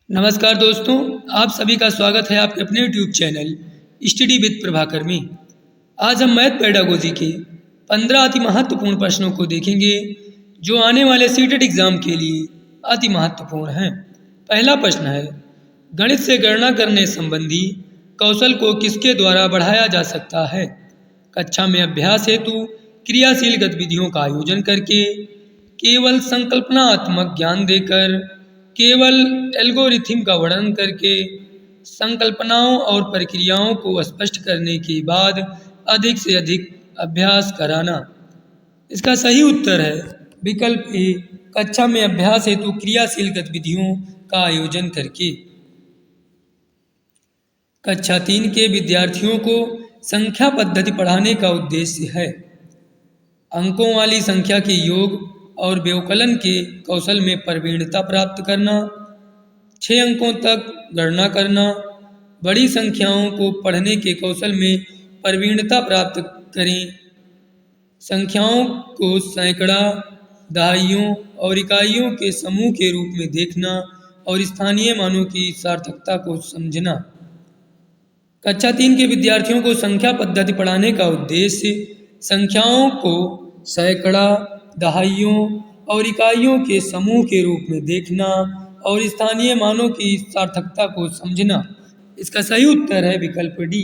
नमस्कार दोस्तों, आप सभी का स्वागत है आपके अपने YouTube channel study with Prabhakar में। आज हम मैथ पेडागोजी के 15 अति महत्वपूर्ण प्रश्नों को देखेंगे जो आने वाले सीटेट एग्जाम के लिए अति महत्वपूर्ण हैं। पहला प्रश्न है, गणित से गणना करने संबंधी कौशल को किसके द्वारा बढ़ाया जा सकता है? कक्षा में अभ्यास हेतु क्रियाशील गतिविधियों का आयोजन करके, केवल संकल्पनात्मक ज्ञान देकर, केवल एल्गोरिथम का वर्णन करके, संकल्पनाओं और प्रक्रियाओं को स्पष्ट करने के बाद अधिक से अधिक अभ्यास कराना। इसका सही उत्तर है विकल्प ए, कक्षा में अभ्यास हेतु क्रियाशील गतिविधियों का आयोजन करके। कक्षा 3 के विद्यार्थियों को संख्या पद्धति पढ़ाने का उद्देश्य है अंकों वाली संख्या के योग और व्यवकलन के कौशल में प्रवीणता प्राप्त करना, 6 अंकों तक गणना करना, बड़ी संख्याओं को पढ़ने के कौशल में प्रवीणता प्राप्त करें, संख्याओं को सैकड़ा, दहाइयों और इकाइयों के समूह के रूप में देखना और स्थानीय मानों की सार्थकता को समझना। कक्षा 3 के विद्यार्थियों को संख्या पद्धति पढ़ाने का उद्देश्य संख्याओं को सैकड़ा, दहाइयों और इकाइयों के समूह के रूप में देखना और स्थानीय मानों की सार्थकता को समझना। इसका सही उत्तर है विकल्प डी।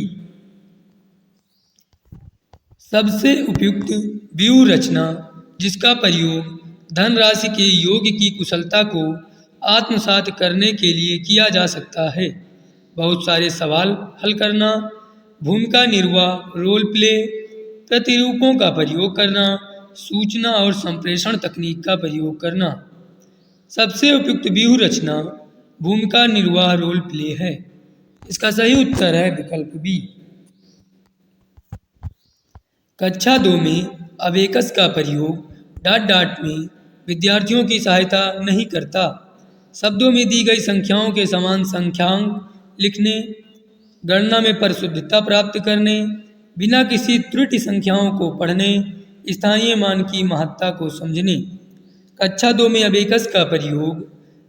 सबसे उपयुक्त व्यूह रचना जिसका प्रयोग धनराशि के योग की कुशलता को आत्मसात करने के लिए किया जा सकता है। बहुत सारे सवाल हल करना, भूमिका निर्वाह, रोल प्ले, प्रतिरूपों का प्रयोग करना, सूचना और संप्रेषण तकनीक का प्रयोग करना। सबसे उपयुक्त व्यूह रचना भूमिका निर्वाह रोल प्ले है। इसका सही उत्तर है विकल्प बी। कक्षा 2 में अबेकस का प्रयोग डॉट डॉट में विद्यार्थियों की सहायता नहीं करता। शब्दों में दी गई संख्याओं के समान संख्यांक लिखने, गणना में परिशुद्धता प्राप्त करने, बिना किसी त्रुटि संख्याओं को पढ़ने, स्थानीय मान की महत्ता को समझने। कक्षा 2 में अबेकस का प्रयोग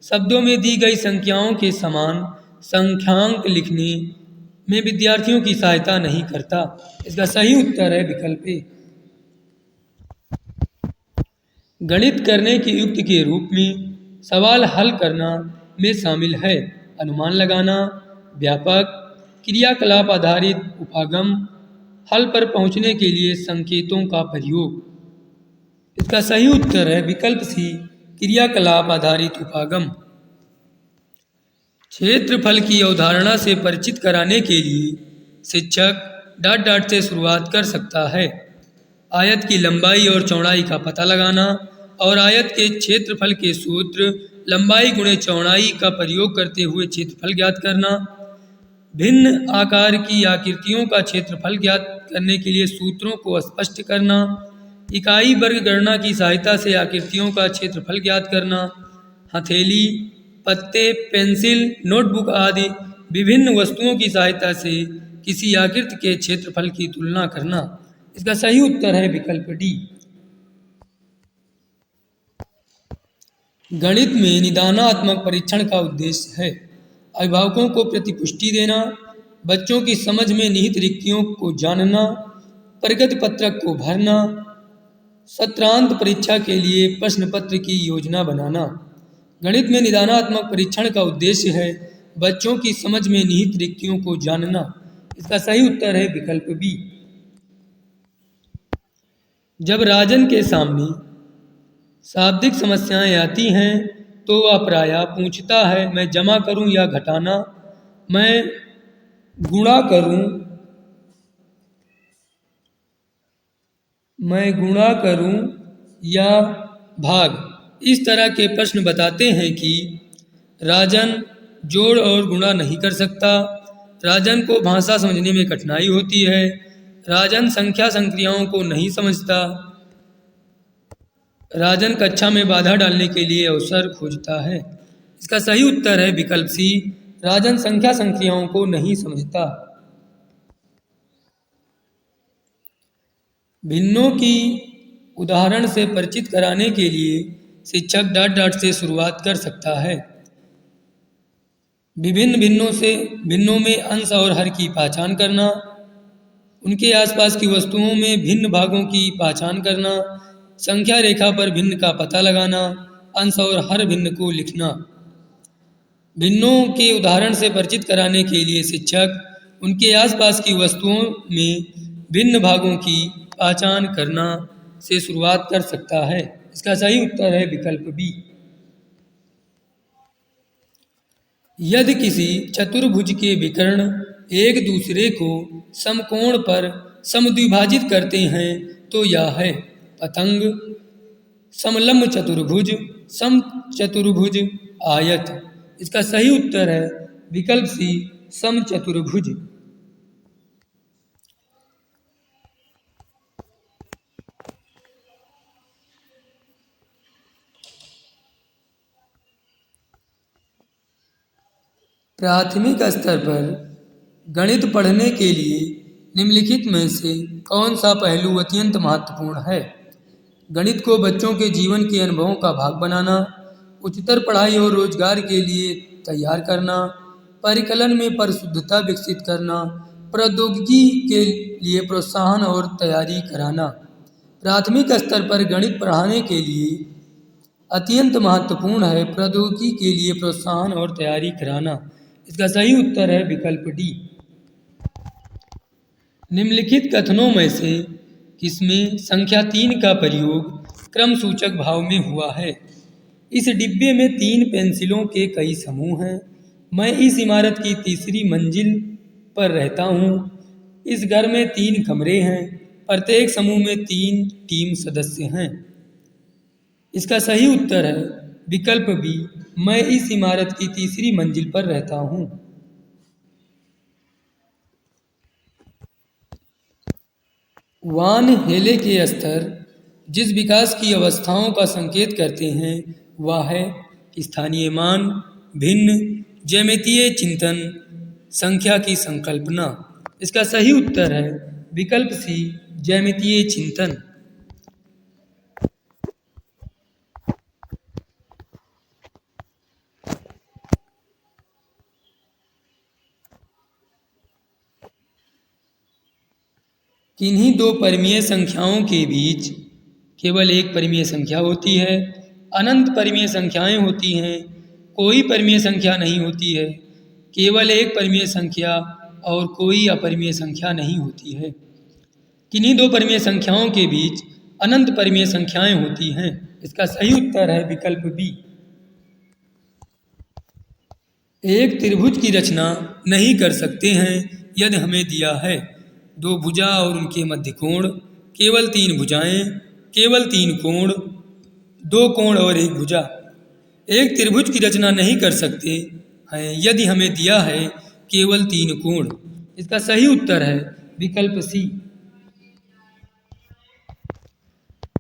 शब्दों में दी गई संख्याओं के समान संख्यांक लिखने में विद्यार्थियों की सहायता नहीं करता। इसका सही उत्तर है विकल्प ए। गणित करने के युक्त के रूप में सवाल हल करना में शामिल है अनुमान लगाना, व्यापक क्रियाकलाप आधारित उपागम, हल पर पहुंचने के लिए संकेतों का प्रयोग। इसका सही उत्तर है विकल्प सी, क्रियाकलाप आधारित उपागम। क्षेत्रफल की अवधारणा से परिचित कराने के लिए शिक्षक डॉट डॉट से शुरुआत कर सकता है। आयत की लंबाई और चौड़ाई का पता लगाना और आयत के क्षेत्रफल के सूत्र लंबाई गुणे चौड़ाई का प्रयोग करते हुए क्षेत्रफल ज्ञात करना। भिन्न आकार की आकृतियों का क्षेत्रफल ज्ञात करने के लिए सूत्रों को स्पष्ट करना। इकाई वर्ग गणना की सहायता से आकृतियों का क्षेत्रफल ज्ञात करना। हथेली, पत्ते, पेंसिल, नोटबुक आदि विभिन्न वस्तुओं की सहायता से किसी आकृति के क्षेत्रफल की तुलना करना। इसका सही उत्तर है विकल्प डी। गणित में निदानात्मक परीक्षण का उद्देश्य है अभिभावकों को प्रतिपुष्टि देना, बच्चों की समझ में निहित रिक्तियों को जानना, प्रगति पत्रक को भरना, सत्रांत परीक्षा के लिए प्रश्न पत्र की योजना बनाना। गणित में निदानात्मक परीक्षण का उद्देश्य है बच्चों की समझ में निहित रिक्तियों को जानना। इसका सही उत्तर है विकल्प बी। जब राजन के सामने शाब्दिक समस्याएं आती हैं तो वह प्रायः पूछता है, मैं जमा करूं या घटाना, मैं गुणा करूं या भाग। इस तरह के प्रश्न बताते हैं कि राजन जोड़ और गुणा नहीं कर सकता, राजन को भाषा समझने में कठिनाई होती है, राजन संख्या संक्रियाओं को नहीं समझता, राजन कक्षा में बाधा डालने के लिए अवसर खोजता है। इसका सही उत्तर है विकल्प सी, राजन संख्या संक्रियाओं को नहीं समझता। भिन्नों की उदाहरण से परिचित कराने के लिए शिक्षक डॉट डॉट से शुरुआत कर सकता है। विभिन्न भिन्नों में अंश और हर की पहचान करना, उनके आसपास की वस्तुओं में भिन्न भागों की पहचान करना, संख्या रेखा पर भिन्न का पता लगाना, अंश और हर भिन्न को लिखना। भिन्नों के उदाहरण से परिचित कराने के लिए शिक्षक उनके आसपास की वस्तुओं में भिन्न भागों की पहचान करना से शुरुआत कर सकता है। इसका सही उत्तर है विकल्प बी। यदि किसी चतुर्भुज के विकर्ण एक दूसरे को समकोण पर समद्विभाजित करते हैं तो यह है पतंग, समलंब चतुर्भुज, समचतुर्भुज, आयत। इसका सही उत्तर है विकल्प सी, समचतुर्भुज। प्राथमिक स्तर पर गणित पढ़ने के लिए निम्नलिखित में से कौन सा पहलू अत्यंत महत्वपूर्ण है? गणित को बच्चों के जीवन के अनुभवों का भाग बनाना, उच्चतर पढ़ाई और रोजगार के लिए तैयार करना, परिकलन में परिशुद्धता विकसित करना, प्रौद्योगिकी के लिए प्रोत्साहन और तैयारी कराना। प्राथमिक स्तर पर गणित पढ़ाने के लिए अत्यंत महत्वपूर्ण है प्रौद्योगिकी के लिए प्रोत्साहन और तैयारी कराना। इसका सही उत्तर है विकल्प डी। निम्नलिखित कथनों में से किसमें संख्या 3 का प्रयोग क्रम सूचक भाव में हुआ है? इस डिब्बे में 3 पेंसिलों के कई समूह हैं। मैं इस इमारत की तीसरी मंजिल पर रहता हूँ। इस घर में 3 कमरे हैं। प्रत्येक समूह में 3 टीम सदस्य हैं। इसका सही उत्तर है विकल्प बी, मैं इस इमारत की तीसरी मंजिल पर रहता हूँ। वान हेले के स्तर जिस विकास की अवस्थाओं का संकेत करते हैं वह है स्थानीय मान, भिन्न, ज्यामितीय चिंतन, संख्या की संकल्पना। इसका सही उत्तर है विकल्प सी, ज्यामितीय चिंतन। किन्हीं 2 परिमेय संख्याओं के बीच केवल एक परिमेय संख्या होती है। अनंत परिमेय संख्याएं होती हैं, कोई परिमेय संख्या नहीं होती है। केवल एक परिमेय संख्या और कोई अपरिमेय संख्या नहीं होती है। किन्हीं 2 परिमेय संख्याओं के बीच अनंत परिमेय संख्याएं होती हैं। इसका सही उत्तर है विकल्प बी। एक त्रिभुज की रचना नहीं कर सकते हैं यदि हमें दिया है 2 भुजा और उनके मध्य कोण, केवल 3 भुजाएं, केवल 3 कोण, 2 कोण और 1 भुजा। एक त्रिभुज की रचना नहीं कर सकते हैं यदि हमें दिया है केवल 3 कोण। इसका सही उत्तर है विकल्प सी।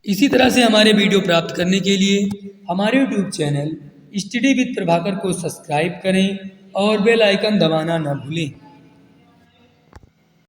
इसी तरह से हमारे वीडियो प्राप्त करने के लिए हमारे YouTube channel study with Prabhakar को सब्सक्राइब करें और बेल आइकन दबाना न भूलें।